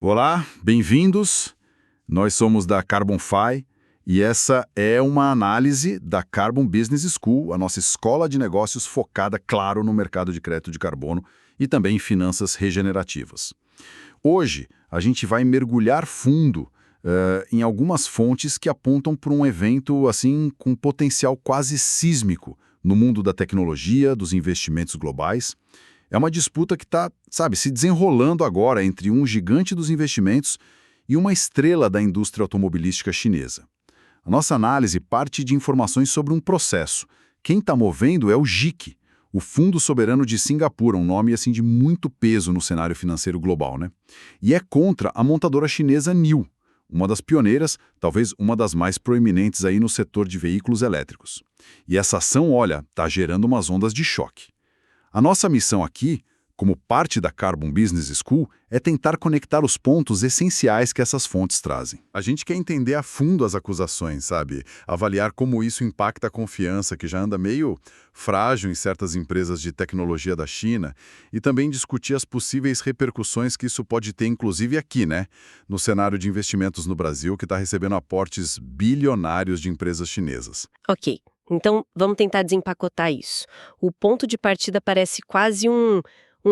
Olá, bem-vindos. Nós somos da CarbonFi e essa é uma análise da Carbon Business School, a nossa escola de negócios focada, claro, no mercado de crédito de carbono e também em finanças regenerativas. Hoje, a gente vai mergulhar fundo em algumas fontes que apontam para um evento assim com potencial quase sísmico no mundo da tecnologia, dos investimentos globais. É uma disputa que está, se desenrolando agora entre um gigante dos investimentos e uma estrela da indústria automobilística chinesa. A nossa análise parte de informações sobre um processo. Quem está movendo é o GIC, o Fundo Soberano de Singapura, um nome assim de muito peso no cenário financeiro global, né? E é contra a montadora chinesa NIO, uma das pioneiras, talvez uma das mais proeminentes aí no setor de veículos elétricos. E essa ação, olha, está gerando umas ondas de choque. A nossa missão aqui, como parte da Carbon Business School, é tentar conectar os pontos essenciais que essas fontes trazem. A gente quer entender a fundo as acusações, sabe? Avaliar como isso impacta a confiança, que já anda meio frágil em certas empresas de tecnologia da China, e também discutir as possíveis repercussões que isso pode ter, inclusive aqui, né? No cenário de investimentos no Brasil, que está recebendo aportes bilionários de empresas chinesas. Ok, então vamos tentar desempacotar isso. O ponto de partida parece quase um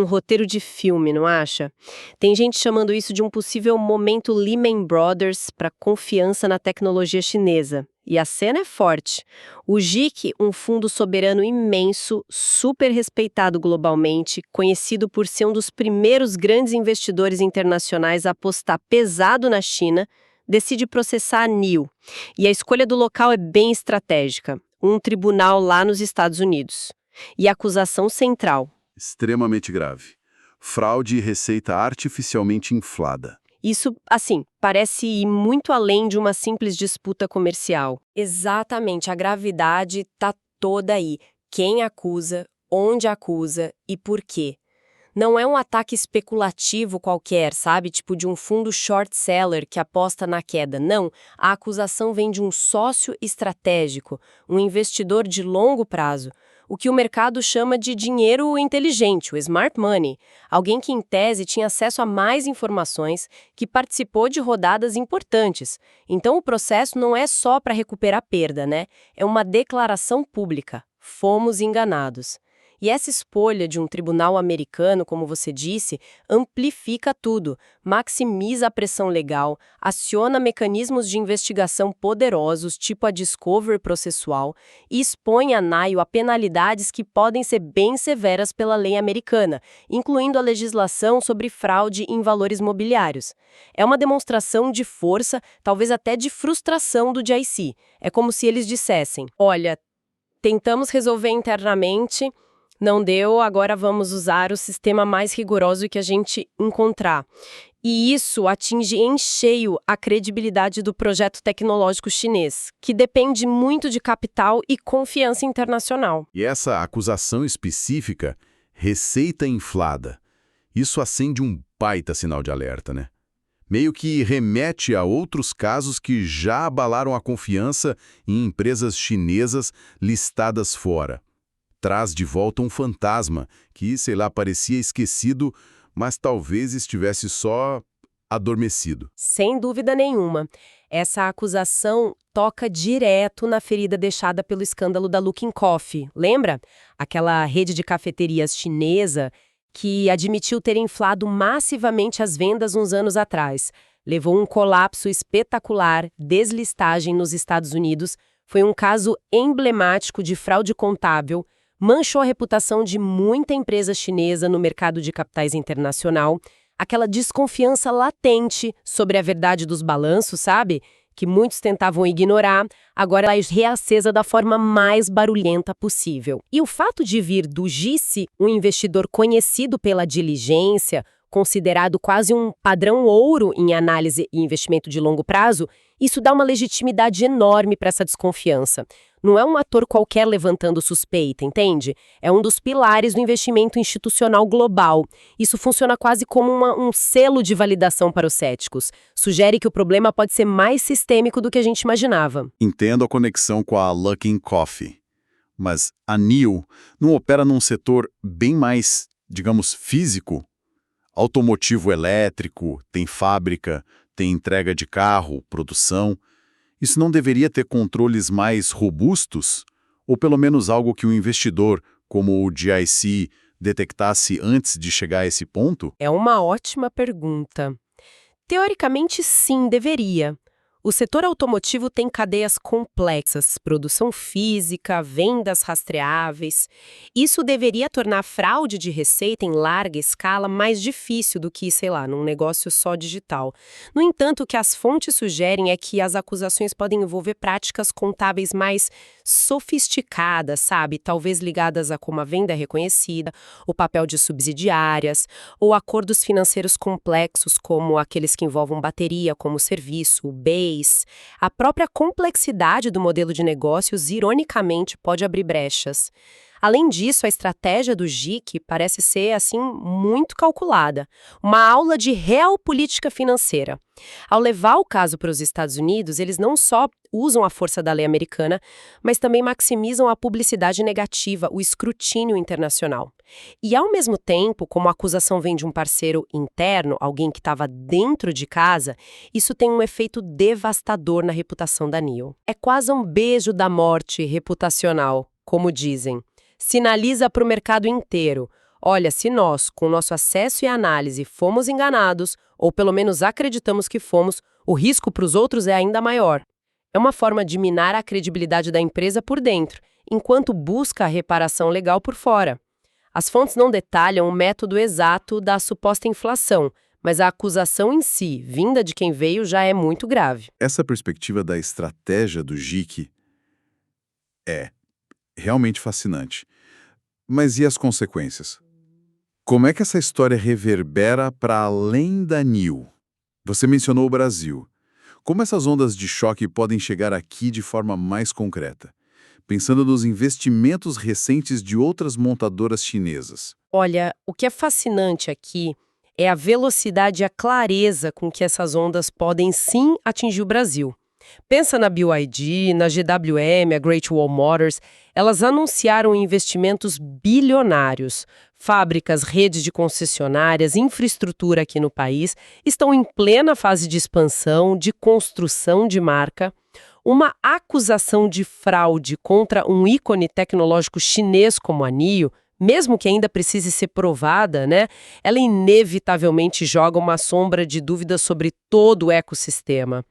roteiro de filme, não acha? Tem gente chamando isso de um possível momento Lehman Brothers para confiança na tecnologia chinesa. E a cena é forte. O GIC, um fundo soberano imenso, super respeitado globalmente, conhecido por ser um dos primeiros grandes investidores internacionais a apostar pesado na China, decide processar a NIO. E a escolha do local é bem estratégica. Um tribunal lá nos Estados Unidos. E a acusação central. Extremamente grave. Fraude e receita artificialmente inflada. Isso, assim, parece ir muito além de uma simples disputa comercial. Exatamente, a gravidade tá toda aí. Quem acusa, onde acusa e por quê. Não é um ataque especulativo qualquer, sabe? Tipo de um fundo short seller que aposta na queda. Não, a acusação vem de um sócio estratégico, um investidor de longo prazo, o que o mercado chama de dinheiro inteligente, o smart money. Alguém que, em tese, tinha acesso a mais informações, que participou de rodadas importantes. Então, o processo não é só para recuperar perda, né? É uma declaração pública. Fomos enganados. E essa escolha de um tribunal americano, como você disse, amplifica tudo, maximiza a pressão legal, aciona mecanismos de investigação poderosos, tipo a discovery processual, e expõe a NIO a penalidades que podem ser bem severas pela lei americana, incluindo a legislação sobre fraude em valores mobiliários. É uma demonstração de força, talvez até de frustração do JIC. É como se eles dissessem: olha, tentamos resolver internamente. Não deu, agora vamos usar o sistema mais rigoroso que a gente encontrar. E isso atinge em cheio a credibilidade do projeto tecnológico chinês, que depende muito de capital e confiança internacional. E essa acusação específica, receita inflada, isso acende um baita sinal de alerta, né? Meio que remete a outros casos que já abalaram a confiança em empresas chinesas listadas fora. Traz de volta um fantasma que, parecia esquecido, mas talvez estivesse só adormecido. Sem dúvida nenhuma. Essa acusação toca direto na ferida deixada pelo escândalo da Luckin Coffee. Lembra? Aquela rede de cafeterias chinesa que admitiu ter inflado massivamente as vendas uns anos atrás. Levou um colapso espetacular, deslistagem nos Estados Unidos. Foi um caso emblemático de fraude contábil. Manchou a reputação de muita empresa chinesa no mercado de capitais internacional, aquela desconfiança latente sobre a verdade dos balanços, sabe? Que muitos tentavam ignorar, agora ela é reacesa da forma mais barulhenta possível. E o fato de vir do GIC, um investidor conhecido pela diligência, considerado quase um padrão ouro em análise e investimento de longo prazo, isso dá uma legitimidade enorme para essa desconfiança. Não é um ator qualquer levantando suspeita, entende? É um dos pilares do investimento institucional global. Isso funciona quase como um selo de validação para os céticos. Sugere que o problema pode ser mais sistêmico do que a gente imaginava. Entendo a conexão com a Luckin Coffee, mas a NIO não opera num setor bem mais, digamos, físico? automotivo elétrico, tem fábrica, tem entrega de carro, produção. Isso não deveria ter controles mais robustos? Ou pelo menos algo que o investidor, como o GIC, detectasse antes de chegar a esse ponto? É uma ótima pergunta. Teoricamente, sim, deveria. O setor automotivo tem cadeias complexas, produção física, vendas rastreáveis. Isso deveria tornar a fraude de receita em larga escala mais difícil do que, sei lá, num negócio só digital. No entanto, o que as fontes sugerem é que as acusações podem envolver práticas contábeis mais sofisticadas, sabe? Talvez ligadas a como a venda é reconhecida, o papel de subsidiárias, ou acordos financeiros complexos, como aqueles que envolvem bateria como serviço, o BEI. A própria complexidade do modelo de negócios, ironicamente, pode abrir brechas. Além disso, a estratégia do GIC parece ser, assim, muito calculada. Uma aula de realpolitítica financeira. Ao levar o caso para os Estados Unidos, eles não só usam a força da lei americana, mas também maximizam a publicidade negativa, o escrutínio internacional. E, ao mesmo tempo, como a acusação vem de um parceiro interno, alguém que estava dentro de casa, isso tem um efeito devastador na reputação da NIO. É quase um beijo da morte reputacional, como dizem. Sinaliza para o mercado inteiro. Olha, se nós, com nosso acesso e análise, fomos enganados, ou pelo menos acreditamos que fomos, o risco para os outros é ainda maior. É uma forma de minar a credibilidade da empresa por dentro, enquanto busca a reparação legal por fora. As fontes não detalham o método exato da suposta inflação, mas a acusação em si, vinda de quem veio, já é muito grave. Essa perspectiva da estratégia do GIC é realmente fascinante. Mas e as consequências? Como é que essa história reverbera para além da NIO? Você mencionou o Brasil. Como essas ondas de choque podem chegar aqui de forma mais concreta? Pensando nos investimentos recentes de outras montadoras chinesas. Olha, o que é fascinante aqui é a velocidade e a clareza com que essas ondas podem sim atingir o Brasil. Pensa na BYD, na GWM, a Great Wall Motors. Elas anunciaram investimentos bilionários. Fábricas, redes de concessionárias, infraestrutura aqui no país estão em plena fase de expansão, de construção de marca. Uma acusação de fraude contra um ícone tecnológico chinês como a NIO, mesmo que ainda precise ser provada, né, ela inevitavelmente joga uma sombra de dúvida sobre todo o ecossistema.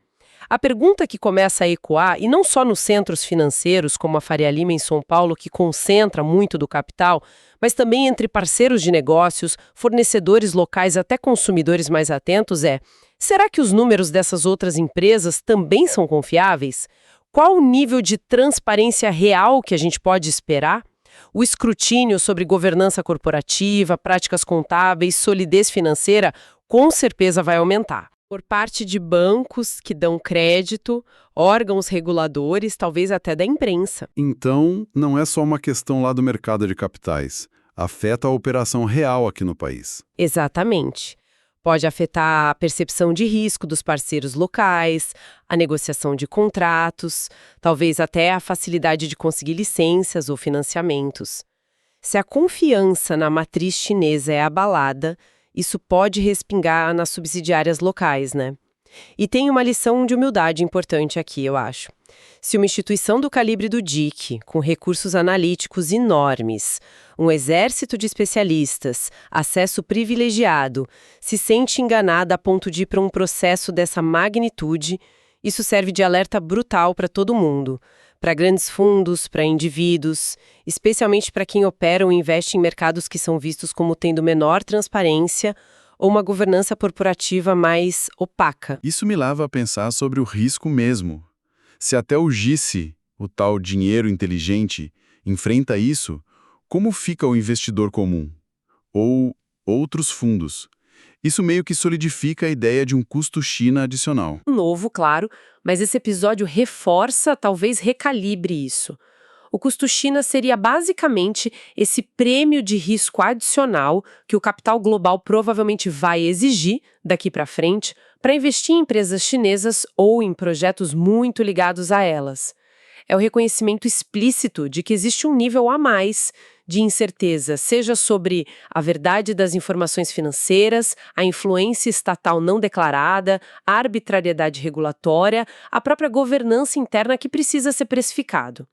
A pergunta que começa a ecoar, e não só nos centros financeiros, como a Faria Lima em São Paulo, que concentra muito do capital, mas também entre parceiros de negócios, fornecedores locais até consumidores mais atentos é: será que os números dessas outras empresas também são confiáveis? Qual o nível de transparência real que a gente pode esperar? O escrutínio sobre governança corporativa, práticas contábeis, solidez financeira, com certeza vai aumentar. Por parte de bancos que dão crédito, órgãos reguladores, talvez até da imprensa. Então, não é só uma questão lá do mercado de capitais. Afeta a operação real aqui no país. Exatamente. Pode afetar a percepção de risco dos parceiros locais, a negociação de contratos, talvez até a facilidade de conseguir licenças ou financiamentos. Se a confiança na matriz chinesa é abalada, isso pode respingar nas subsidiárias locais, né? E tem uma lição de humildade importante aqui, eu acho. Se uma instituição do calibre do DIC, com recursos analíticos enormes, um exército de especialistas, acesso privilegiado, se sente enganada a ponto de ir para um processo dessa magnitude, isso serve de alerta brutal para todo mundo. Para grandes fundos, para indivíduos, especialmente para quem opera ou investe em mercados que são vistos como tendo menor transparência ou uma governança corporativa mais opaca. Isso me leva a pensar sobre o risco mesmo. Se até o GIC, o tal dinheiro inteligente, enfrenta isso, como fica o investidor comum? Ou outros fundos? Isso meio que solidifica a ideia de um custo China adicional. Novo, claro, mas esse episódio reforça, talvez recalibre isso. O custo China seria basicamente esse prêmio de risco adicional que o capital global provavelmente vai exigir daqui para frente para investir em empresas chinesas ou em projetos muito ligados a elas. É o reconhecimento explícito de que existe um nível a mais de incerteza, seja sobre a verdade das informações financeiras, a influência estatal não declarada, a arbitrariedade regulatória, a própria governança interna que precisa ser precificado.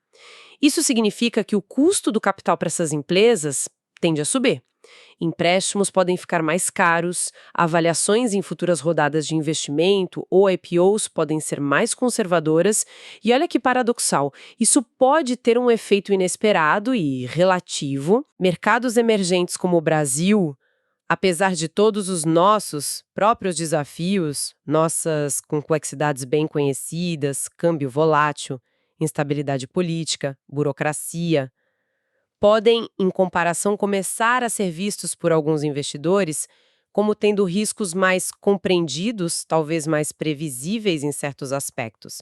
Isso significa que o custo do capital para essas empresas tende a subir. Empréstimos podem ficar mais caros, avaliações em futuras rodadas de investimento ou IPOs podem ser mais conservadoras, e olha que paradoxal, isso pode ter um efeito inesperado e relativo. Mercados emergentes como o Brasil, apesar de todos os nossos próprios desafios, nossas complexidades bem conhecidas, câmbio volátil, instabilidade política, burocracia, podem, em comparação, começar a ser vistos por alguns investidores como tendo riscos mais compreendidos, talvez mais previsíveis em certos aspectos,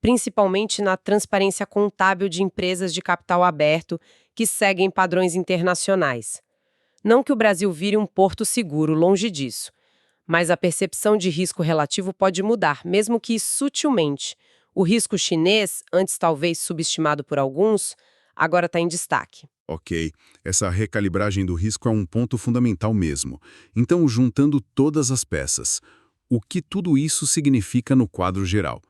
principalmente na transparência contábil de empresas de capital aberto que seguem padrões internacionais. Não que o Brasil vire um porto seguro, longe disso, mas a percepção de risco relativo pode mudar, mesmo que sutilmente. O risco chinês, antes talvez subestimado por alguns, agora está em destaque. Ok, essa recalibragem do risco é um ponto fundamental mesmo. Então, juntando todas as peças, o que tudo isso significa no quadro geral?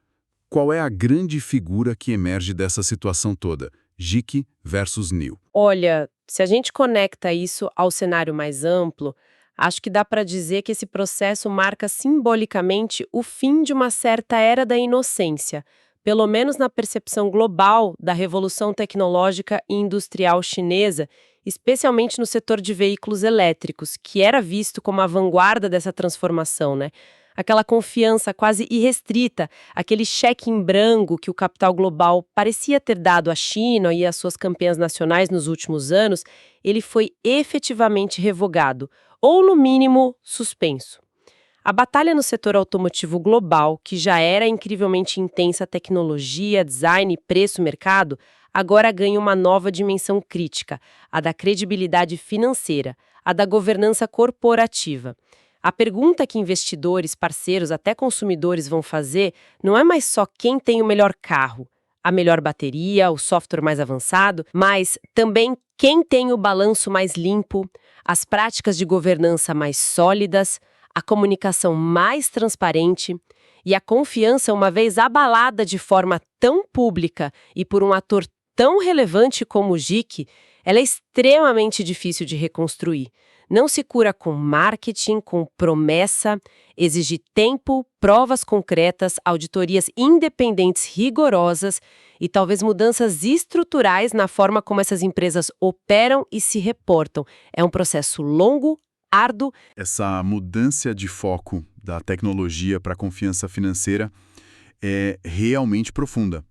Qual é a grande figura que emerge dessa situação toda? GIC versus NIL. Olha, se a gente conecta isso ao cenário mais amplo, acho que dá para dizer que esse processo marca simbolicamente o fim de uma certa era da inocência, pelo menos na percepção global da revolução tecnológica e industrial chinesa, especialmente no setor de veículos elétricos, que era visto como a vanguarda dessa transformação, né? Aquela confiança quase irrestrita, aquele cheque em branco que o capital global parecia ter dado à China e às suas campeãs nacionais nos últimos anos, ele foi efetivamente revogado, ou no mínimo suspenso. A batalha no setor automotivo global, que já era incrivelmente intensa tecnologia, design, preço, mercado, agora ganha uma nova dimensão crítica, a da credibilidade financeira, a da governança corporativa. A pergunta que investidores, parceiros, até consumidores vão fazer não é mais só quem tem o melhor carro, a melhor bateria, o software mais avançado, mas também quem tem o balanço mais limpo, as práticas de governança mais sólidas, a comunicação mais transparente e a confiança, uma vez abalada de forma tão pública e por um ator tão relevante como o GIC, ela é extremamente difícil de reconstruir. Não se cura com marketing, com promessa, exige tempo, provas concretas, auditorias independentes rigorosas e talvez mudanças estruturais na forma como essas empresas operam e se reportam. É um processo longo, árduo. Essa mudança de foco da tecnologia para a confiança financeira é realmente profunda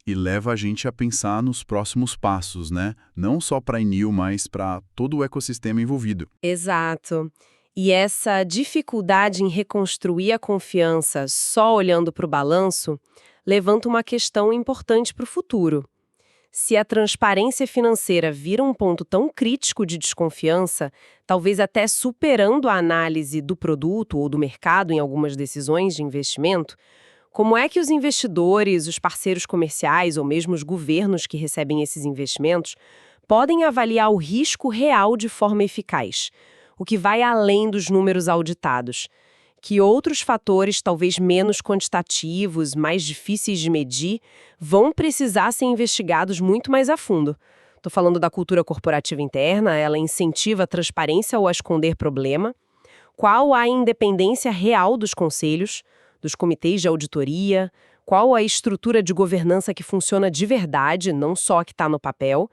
e leva a gente a pensar nos próximos passos, né? Não só para a Enel, mas para todo o ecossistema envolvido. Exato. E essa dificuldade em reconstruir a confiança só olhando para o balanço levanta uma questão importante para o futuro. Se a transparência financeira vira um ponto tão crítico de desconfiança, talvez até superando a análise do produto ou do mercado em algumas decisões de investimento, como é que os investidores, os parceiros comerciais ou mesmo os governos que recebem esses investimentos podem avaliar o risco real de forma eficaz, o que vai além dos números auditados? Que outros fatores, talvez menos quantitativos, mais difíceis de medir, vão precisar ser investigados muito mais a fundo. Estou falando da cultura corporativa interna, ela incentiva a transparência ou a esconder problema? Qual a independência real dos conselhos, dos comitês de auditoria? Qual a estrutura de governança que funciona de verdade, não só a que está no papel?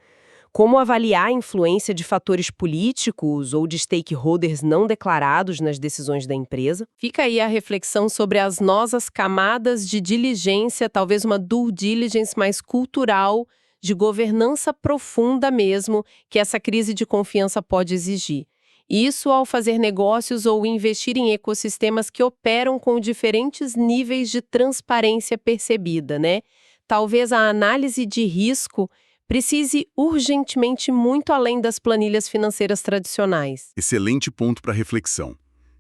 Como avaliar a influência de fatores políticos ou de stakeholders não declarados nas decisões da empresa? Fica aí a reflexão sobre as nossas camadas de diligência, talvez uma due diligence mais cultural, de governança profunda mesmo, que essa crise de confiança pode exigir. Isso ao fazer negócios ou investir em ecossistemas que operam com diferentes níveis de transparência percebida, né? Talvez a análise de risco precise urgentemente muito além das planilhas financeiras tradicionais. Excelente ponto para reflexão.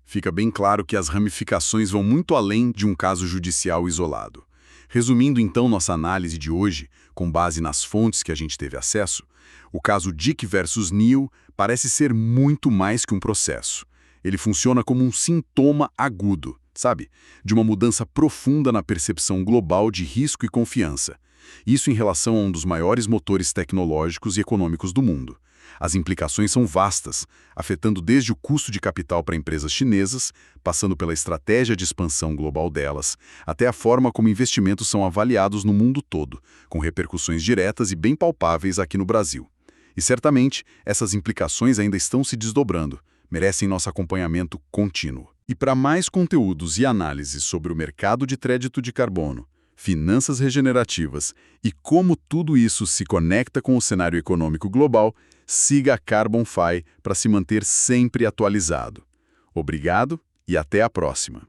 Fica bem claro que as ramificações vão muito além de um caso judicial isolado. Resumindo então nossa análise de hoje, com base nas fontes que a gente teve acesso, O caso Dick versus Neil parece ser muito mais que um processo. Ele funciona como um sintoma agudo, sabe? De uma mudança profunda na percepção global de risco e confiança. Isso em relação a um dos maiores motores tecnológicos e econômicos do mundo. As implicações são vastas, afetando desde o custo de capital para empresas chinesas, passando pela estratégia de expansão global delas, até a forma como investimentos são avaliados no mundo todo, com repercussões diretas e bem palpáveis aqui no Brasil. E certamente, essas implicações ainda estão se desdobrando, merecem nosso acompanhamento contínuo. E para mais conteúdos e análises sobre o mercado de crédito de carbono, finanças regenerativas e como tudo isso se conecta com o cenário econômico global, siga a CarbonFi para se manter sempre atualizado. Obrigado e até a próxima.